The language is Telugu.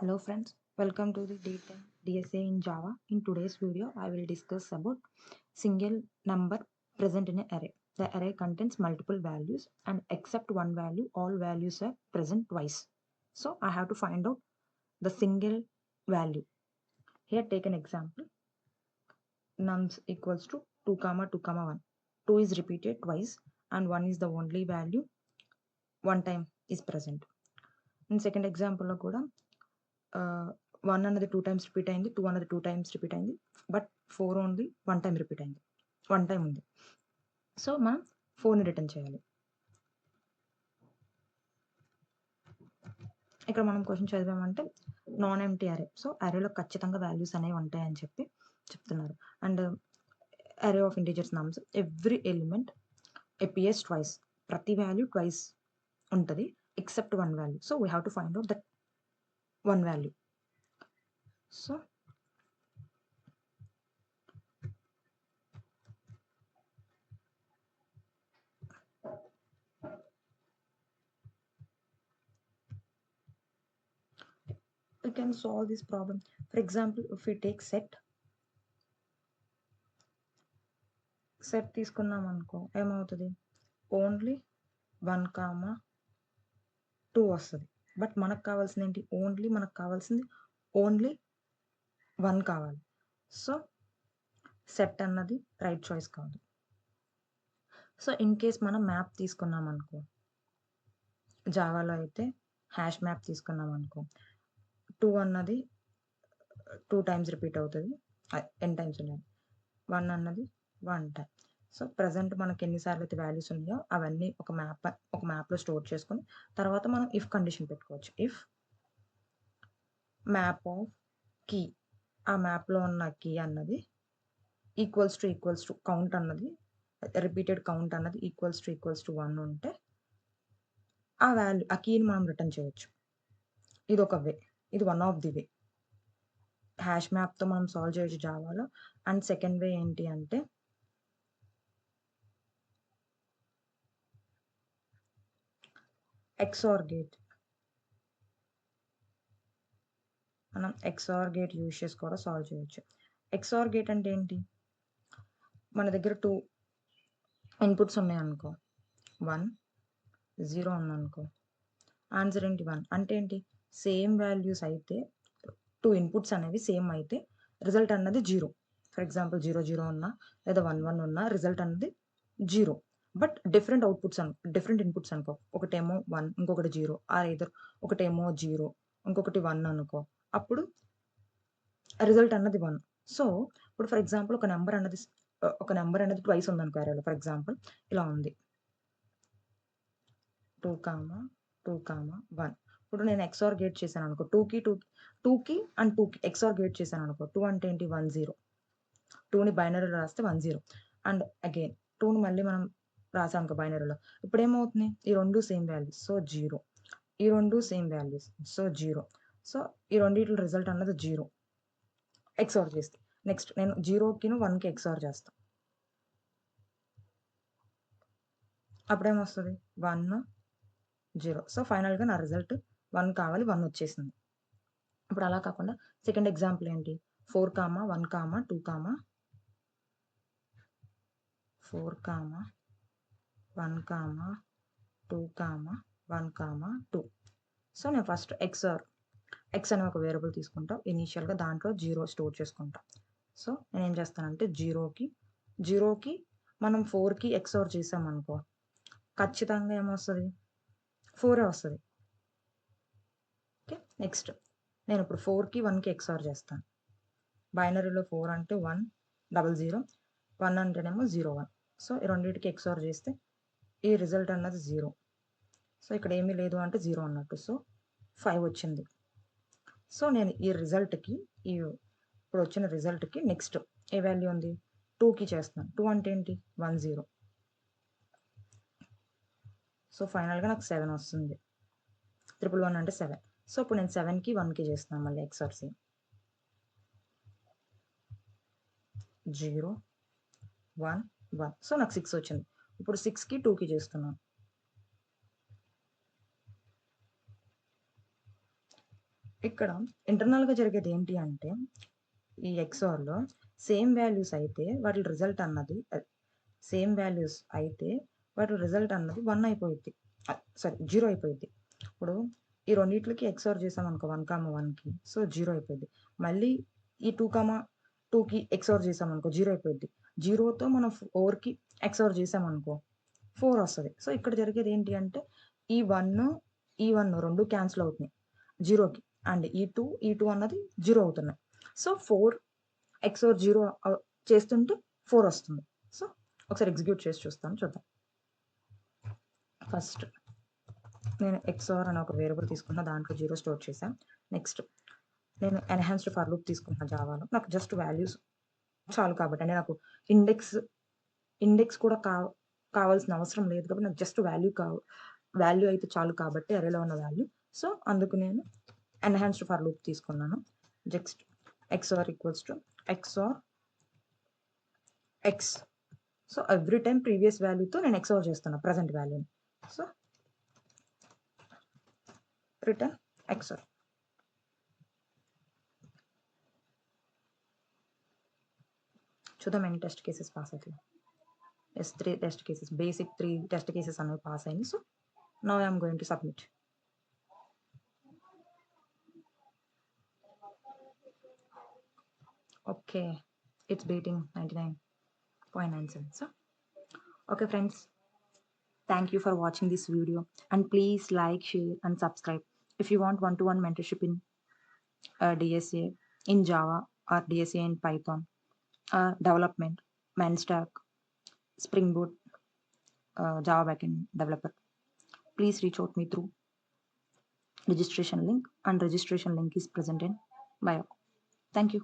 Hello friends, welcome to the D10 DSA in Java. In today's video, I will discuss about single number present in an array. The array contains multiple values and except one value, all values are present twice. So I have to find out the single value. Here take an example. Nums equals to 2 comma 2 comma 1. 2 is repeated twice and 1 is the only value one time is present. In second example kuda one అన్నది 2 టైమ్స్ రిపీట్ అయింది, 2 అన్నది 2 టైమ్స్ రిపీట్ అయింది, బట్ 4 ఓన్లీ 1 టైం రిపీట్ అయింది, 1 టైం ఉంది. సో మనం 4ని రిటర్న్ చేయాలి. ఇక్కడ మనం క్వశ్చన్ చదివామంటే నాన్ ఎంటీ అరే, సో అరేలో ఖచ్చితంగా వాల్యూస్ అనేవి ఉంటాయని చెప్పి చెప్తున్నారు. అండ్ అరే of integers నమ్స్ every element appears twice, ప్రతి వాల్యూ ట్వైస్ ఉంటుంది except one value. So we have to find out that one value. So we can solve this problem. For example, if we take set తీసుకున్నాం అనుకో, ఏమవుతుంది, ఓన్లీ 1 కామా 2 వస్తుంది. బట్ మనకు కావాల్సింది ఏంటి, మనకు కావాల్సింది ఓన్లీ 1 కావాలి. సో సెట్ అన్నది రైట్ చాయిస్ కాదు. సో ఇన్ కేస్ మనం మ్యాప్ తీసుకున్నాం అనుకో, జావాలో అయితే హ్యాష్ మ్యాప్ తీసుకున్నాం అనుకో, 2 అన్నది 2 టైమ్స్ రిపీట్ అవుతుంది, n టైమ్స్ ఉన్నాయి, 1 అన్నది 1 టైం. సో ప్రజెంట్ మనకి ఎన్నిసార్లు అయితే వాల్యూస్ ఉన్నాయో అవన్నీ ఒక మ్యాప్లో స్టోర్ చేసుకొని తర్వాత మనం ఇఫ్ కండిషన్ పెట్టుకోవచ్చు. ఇఫ్ మ్యాప్ ఆఫ్ కీ, ఆ మ్యాప్లో ఉన్న కీ అన్నది ఈక్వల్స్ టు కౌంట్ అన్నది, రిపీటెడ్ కౌంట్ అన్నది ఈక్వల్స్ టు 1 ఉంటే ఆ వాల్యూ, ఆ కీని మనం రిటర్న్ చేయొచ్చు. ఇది ఒక వే, ఇది one of the way. Hash మ్యాప్తో మనం సాల్వ్ చేయొచ్చు జావాలో. అండ్ సెకండ్ వే ఏంటి అంటే XOR గేట్. మనం XOR గేట్ యూజ్ చేసి కూడా సాల్వ్ చేయొచ్చు. XOR గేట్ అంటే ఏంటి, మన దగ్గర 2 ఇన్పుట్స్ ఉన్నాయి అనుకో, 1 0 ఉందనుకో, ఆన్సర్ ఏంటి 1 అంటే ఏంటి, సేమ్ వాల్యూస్ అయితే 2 ఇన్పుట్స్ అనేవి సేమ్ అయితే రిజల్ట్ అన్నది 0. ఫర్ ఎగ్జాంపుల్ 0 0 ఉన్నా లేదా 1 1 ఉన్నా రిజల్ట్ అన్నది 0. బట్ డిఫరెంట్ ఇన్పుట్స్ అనుకో, ఒకటేమో 1 ఇంకొకటి 0, ఆర్ ఐదర్ ఒకటేమో 0 ఇంకొకటి 1 అనుకో, అప్పుడు రిజల్ట్ అన్నది 1. సో ఇప్పుడు ఫర్ ఎగ్జాంపుల్ ఒక నెంబర్ అనేది ట్వైస్ ఉందనుకో అరేలో. ఫర్ ఎగ్జాంపుల్ ఇలా ఉంది 2 కామా 2 కామా 1. ఇప్పుడు నేను XOR గేట్ చేశాను అనుకో, 2కి అండ్ 2కి XOR గేట్ చేశాను అనుకో, 2 అంటే ఏంటి 1 0, 2ని బైనరీలో రాస్తే 1 0, అండ్ అగైన్ 2ని మళ్ళీ మనం రాసాం అనుకో బైనరీలో, ఇప్పుడు ఏమవుతుంది, ఈ రెండు సేమ్ వాల్యూస్ సో 0, ఈ రెండు సేమ్ వాల్యూస్ సో 0. సో ఈ రెండింటి రిజల్ట్ అన్నది 0 XOR చేస్తే. నెక్స్ట్ నేను 0కి 1కి XOR చేస్తాను, అప్పుడేమొస్తుంది 1 0. సో ఫైనల్గా నా రిజల్ట్ 1 కావాలి, 1 వచ్చేసింది. ఇప్పుడు అలా కాకుండా సెకండ్ ఎగ్జాంపుల్ ఏంటి, 4 comma 1 comma 2 comma 4 comma 1 comma 2 comma 1 comma 2. So నేను ఫస్ట్ x అనే ఒక వేరియబుల్ తీసుకుంటా, ఇనీషియల్గా దాంట్లో 0 స్టోర్ చేసుకుంటా. సో నేను ఏం చేస్తానంటే 0కి మనం 4కి XOR చేసామనుకో, ఖచ్చితంగా ఏమొస్తుంది 4 వస్తుంది. ఓకే, నెక్స్ట్ నేను ఇప్పుడు 4కి 1కి XOR చేస్తాను. బైనరీలో 4 అంటే 1 0 0, 1 అంటేనేమో 0 1. సో ఈ రెండింటికి XOR చేస్తే ఈ రిజల్ట్ అన్నది 0. సో ఇక్కడ ఏమీ లేదు అంటే 0 అన్నట్టు. సో 5 వచ్చింది. సో నేను ఈ రిజల్ట్కి, ఇప్పుడు వచ్చిన రిజల్ట్కి నెక్స్ట్ ఏ వాల్యూ ఉంది, 2కి చేస్తున్నాను. 2 అంటే ఏంటి 1 0. సో ఫైనల్గా నాకు 7 వస్తుంది. 111 అంటే 7. సో ఇప్పుడు నేను 7కి 1కి చేస్తున్నాను మళ్ళీ XOR 0 1 1. సో నాకు 6 వచ్చింది. ఇప్పుడు 6కి 2కి చేస్తున్నాను. ఇక్కడ ఇంటర్నల్గా జరిగేది ఏంటి అంటే ఈ ఎక్సార్లో సేమ్ వాల్యూస్ అయితే వాటి రిజల్ట్ అన్నది సేమ్ వాల్యూస్ అయితే వాటి రిజల్ట్ అన్నది 1 అయిపోయింది, సారీ 0 అయిపోయింది. ఇప్పుడు ఈ రెండిట్లకి ఎక్సార్ చేసామనుకో 1,1కి, సో 0 అయిపోయింది. మళ్ళీ ఈ 2,2కి ఎక్సార్ చేసామనుకో 0 అయిపోయింది. 0తో మనం 4కి ఎక్సార్ చేసామనుకో 4 వస్తుంది. సో ఇక్కడ జరిగేది ఏంటి అంటే ఈ 1 రెండు క్యాన్సిల్ అవుతున్నాయి 0కి, అండ్ ఈ 2 అన్నది 0 అవుతున్నాయి. సో 4 ఎక్సార్ 0 చేస్తుంటే 4 వస్తుంది. సో ఒకసారి ఎగ్జిక్యూట్ చేసి చూద్దాం. ఫస్ట్ నేను ఎక్సార్ అనే ఒక వేరియబుల్ తీసుకున్నా, దాంట్లో 0 స్టోర్ చేశాను. నెక్స్ట్ నేను ఎన్హాన్స్డ్ ఫర్ లూప్ తీసుకుంటున్నా జావాలో. నాకు జస్ట్ వాల్యూస్ చాలు కాబట్టి, అంటే నాకు ఇండెక్స్ కూడా కావాల్సిన అవసరం లేదు కాబట్టి నాకు జస్ట్ వాల్యూ అయితే చాలు కాబట్టి, అరేలో ఉన్న వాల్యూ. సో అందుకు నేను ఎన్హాన్స్డ్ ఫర్ లూప్ తీసుకున్నాను. Next XOR equals to XOR X. So every time previous వాల్యూతో నేను ఎక్సార్ చేస్తున్నా ప్రజెంట్ వాల్యూని. So return XOR. చూద్దాం ఎన్ని టెస్ట్ కేసెస్ పాస్ అవుతాయి. Yes 3 test cases, basic 3 test cases అనేవి పాస్ అయింది. So now I'm going to submit. Okay, it's beating 99.97. So okay friends, thank you for watching this video, and please like, share and subscribe. If you want one-to-one mentorship in DSA in Java, or DSA in Python, development, Mainstack, Spring Boot, Java backend developer, please reach out me through registration link, and registration link is present in bio. Thank you.